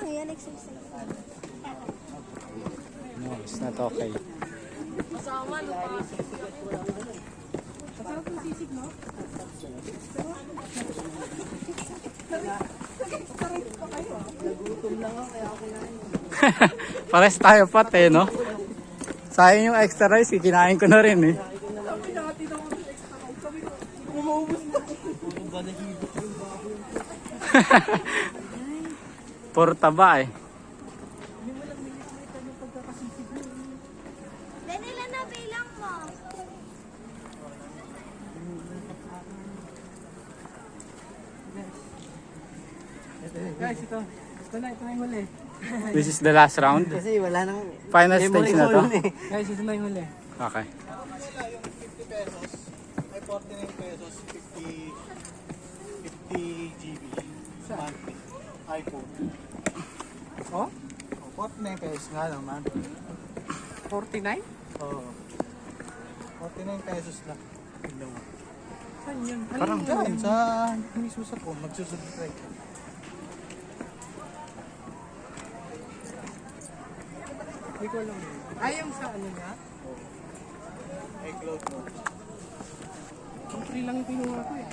lang yan, exercise. No, it's not okay. Kasama, no pa. Kasama kung sisig, no? Nagutom lang ako, kaya ako na yun. Pares tayo pati, no? Sayang yung extra rice, kinain ko na rin eh. Sabi natin ako ng extra rice. Sabi ko, umaubos na. Puro balahibot yung baboy. Puro taba eh. Hindi mo lang minit-minit yung pagkakasisig mo. Daniela, na bilang mo. Guys, ito na yung huli. This is the last round. Kasi wala nang... Final stage na to. Guys, ito na yung huli. Okay. Yung 50 pesos, ay 49 pesos, 50 GB monthly iPhone. Oh? 49 pesos nga lang man. 49? Oo. 49 pesos lang. Tignan mo. Saan yun? Parang dyan, sa mismo sa phone, magsusubscribe. Hindi ko alam. Ay, yung sa ano nga? iCloud mo. Ang free lang yung pinuha ko eh.